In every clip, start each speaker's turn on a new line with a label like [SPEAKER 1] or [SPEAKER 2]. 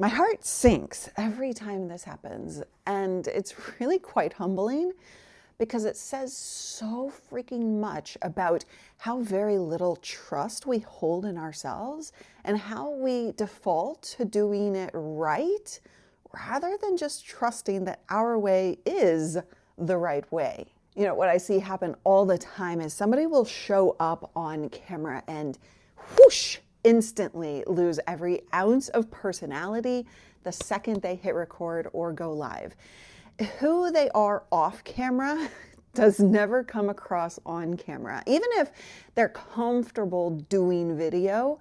[SPEAKER 1] My heart sinks every time this happens, and it's really quite humbling because it says so freaking much about how very little trust we hold in ourselves and how we default to doing it right rather than just trusting that our way is the right way. You know, what I see happen all the time is somebody will show up on camera and whoosh, instantly lose every ounce of personality the second they hit record or go live. Who they are off camera does never come across on camera. Even if they're comfortable doing video,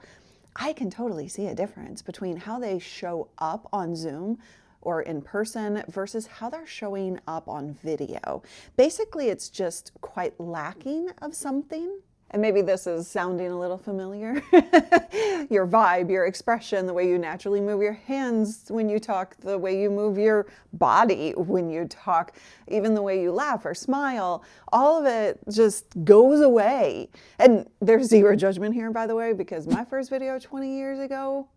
[SPEAKER 1] I can totally see a difference between how they show up on Zoom or in person versus how they're showing up on video. Basically, it's just quite lacking of something. And maybe this is sounding a little familiar. Your vibe, your expression, the way you naturally move your hands when you talk, the way you move your body when you talk, even the way you laugh or smile, all of it just goes away. And there's zero judgment here, by the way, because my first video 20 years ago,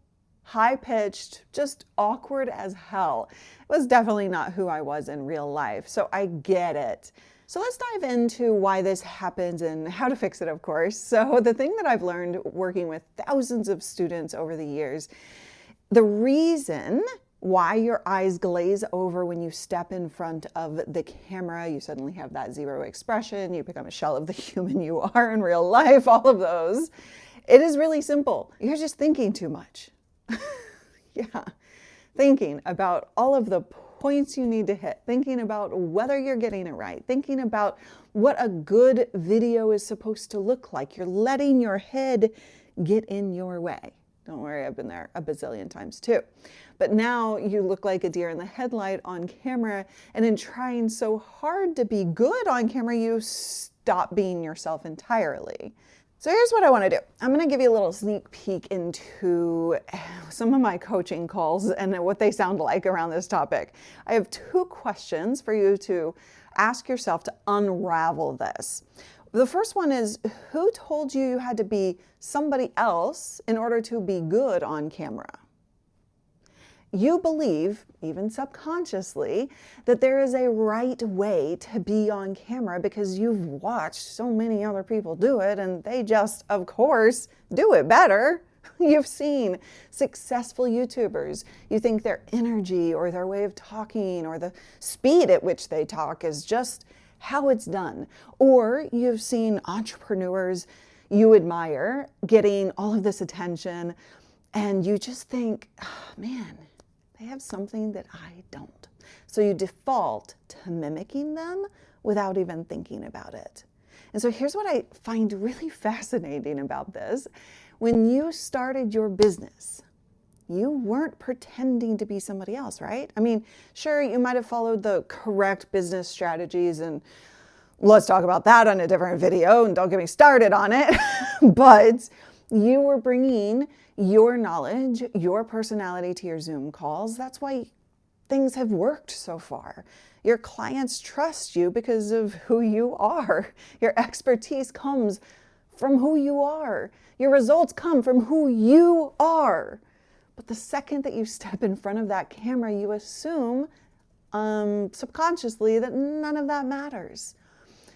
[SPEAKER 1] high-pitched, just awkward as hell. It was definitely not who I was in real life, so I get it. So let's dive into why this happens and how to fix it, of course. So the thing that I've learned working with thousands of students over the years, the reason why your eyes glaze over when you step in front of the camera, you suddenly have that zero expression, you become a shell of the human you are in real life, all of those, it is really simple. You're just thinking too much. Yeah, thinking about all of the points you need to hit, thinking about whether you're getting it right, thinking about what a good video is supposed to look like. You're letting your head get in your way. Don't worry, I've been there a bazillion times too. But now you look like a deer in the headlight on camera, and in trying so hard to be good on camera, you stop being yourself entirely. So here's what I want to do. I'm going to give you a little sneak peek into some of my coaching calls and what they sound like around this topic. I have 2 questions for you to ask yourself to unravel this. The first one is, who told you you had to be somebody else in order to be good on camera? You believe, even subconsciously, that there is a right way to be on camera because you've watched so many other people do it and they just, of course, do it better. You've seen successful YouTubers. You think their energy or their way of talking or the speed at which they talk is just how it's done. Or you've seen entrepreneurs you admire getting all of this attention and you just think, oh, man, they have something that I don't. So you default to mimicking them without even thinking about it. And so here's what I find really fascinating about this. When you started your business, you weren't pretending to be somebody else, right? I mean, sure, you might have followed the correct business strategies, and let's talk about that on a different video, and don't get me started on it. But you were bringing your knowledge, your personality to your Zoom calls. That's why things have worked so far. Your clients trust you because of who you are. Your expertise comes from who you are. Your results come from who you are. But the second that you step in front of that camera, you assume subconsciously that none of that matters.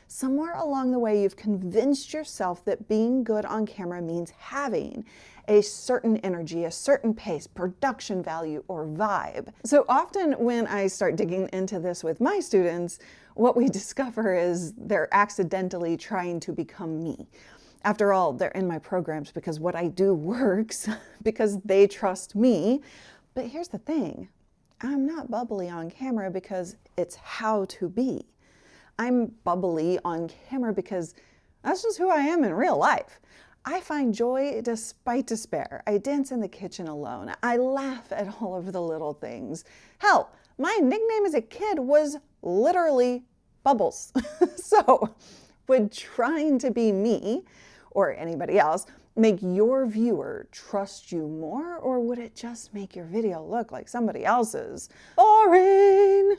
[SPEAKER 1] Somewhere along the way, you've convinced yourself that being good on camera means having a certain energy, a certain pace, production value, or vibe. So often when I start digging into this with my students, what we discover is they're accidentally trying to become me. After all, they're in my programs because what I do works, because they trust me. But here's the thing, I'm not bubbly on camera because it's how to be. I'm bubbly on camera because that's just who I am in real life. I find joy despite despair. I dance in the kitchen alone. I laugh at all of the little things. Hell, my nickname as a kid was literally Bubbles. So would trying to be me or anybody else make your viewer trust you more, or would it just make your video look like somebody else's? Boring!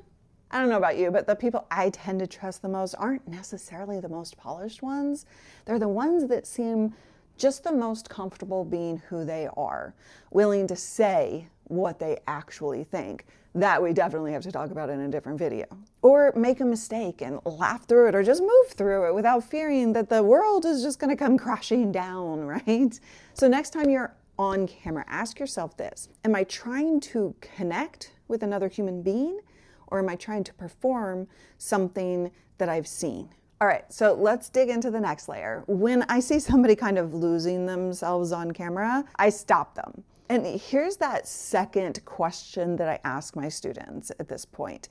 [SPEAKER 1] I don't know about you, but the people I tend to trust the most aren't necessarily the most polished ones. They're the ones that seem just the most comfortable being who they are, willing to say what they actually think. That we definitely have to talk about in a different video. Or make a mistake and laugh through it, or just move through it without fearing that the world is just gonna come crashing down, right? So next time you're on camera, ask yourself this: am I trying to connect with another human being, or am I trying to perform something that I've seen? All right, so let's dig into the next layer. When I see somebody kind of losing themselves on camera, I stop them. And here's that second question that I ask my students at this point.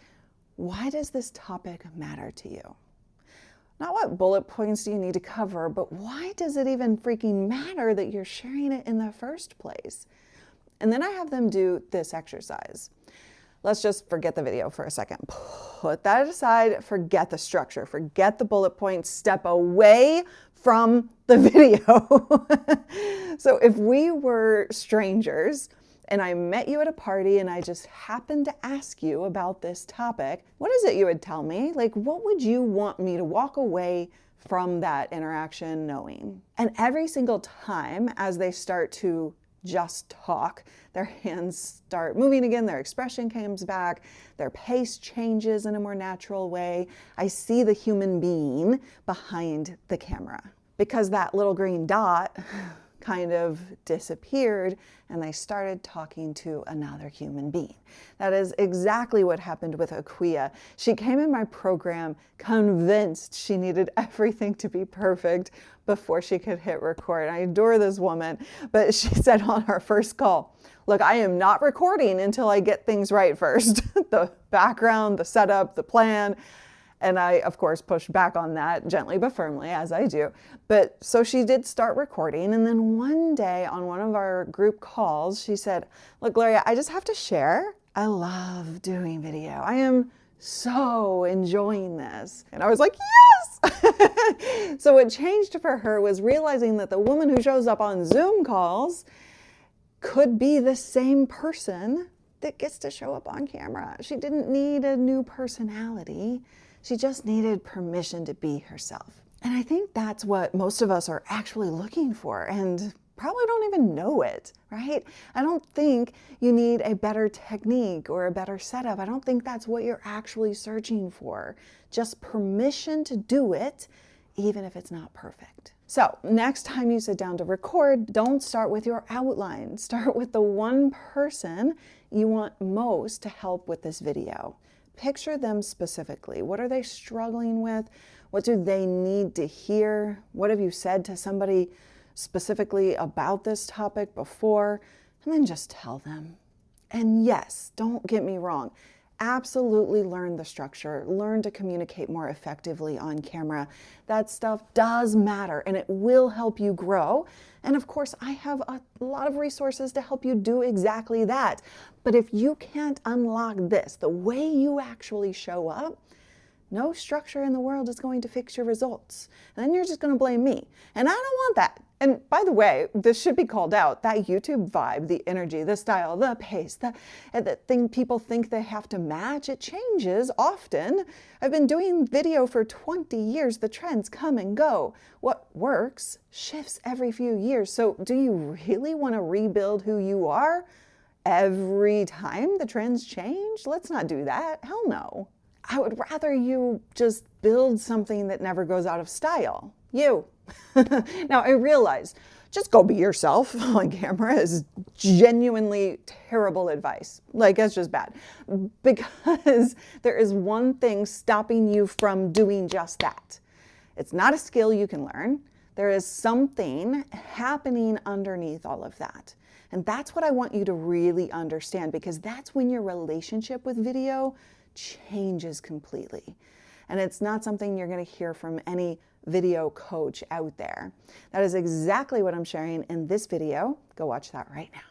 [SPEAKER 1] Why does this topic matter to you? Not what bullet points do you need to cover, but why does it even freaking matter that you're sharing it in the first place? And then I have them do this exercise. Let's just forget the video for a second. Put that aside, forget the structure, forget the bullet points, step away from the video. So if we were strangers and I met you at a party and I just happened to ask you about this topic, what is it you would tell me? Like, what would you want me to walk away from that interaction knowing? And every single time as they start to just talk, their hands start moving again, their expression comes back, their pace changes in a more natural way. I see the human being behind the camera, because that little green dot kind of disappeared and they started talking to another human being. That is exactly what happened with Aquia. She came in my program convinced she needed everything to be perfect before she could hit record. I adore this woman, but she said on our first call, look, I am not recording until I get things right first. The background, the setup, the plan. And I, of course, pushed back on that gently but firmly, as I do. But so she did start recording. And then one day on one of our group calls, she said, look, Gloria, I just have to share. I love doing video. I am so enjoying this. And I was like, yes! So what changed for her was realizing that the woman who shows up on Zoom calls could be the same person that gets to show up on camera. She didn't need a new personality. She just needed permission to be herself. And I think that's what most of us are actually looking for and probably don't even know it, right? I don't think you need a better technique or a better setup. I don't think that's what you're actually searching for. Just permission to do it, even if it's not perfect. So next time you sit down to record, don't start with your outline. Start with the one person you want most to help with this video. Picture them specifically. What are they struggling with? What do they need to hear? What have you said to somebody specifically about this topic before? And then just tell them. And yes, don't get me wrong. Absolutely learn the structure. Learn to communicate more effectively on camera. That stuff does matter and it will help you grow. And of course, I have a lot of resources to help you do exactly that. But if you can't unlock this, the way you actually show up, no structure in the world is going to fix your results. And then you're just going to blame me. And I don't want that. And by the way, this should be called out. That YouTube vibe, the energy, the style, the pace, the thing people think they have to match, it changes often. I've been doing video for 20 years. The trends come and go. What works shifts every few years. So do you really want to rebuild who you are every time the trends change? Let's not do that. Hell no. I would rather you just build something that never goes out of style. You. Now, I realize just go be yourself on camera is genuinely terrible advice. Like, that's just bad. Because there is one thing stopping you from doing just that. It's not a skill you can learn. There is something happening underneath all of that. And that's what I want you to really understand, because that's when your relationship with video changes completely. And it's not something you're going to hear from any video coach out there. That is exactly what I'm sharing in this video. Go watch that right now.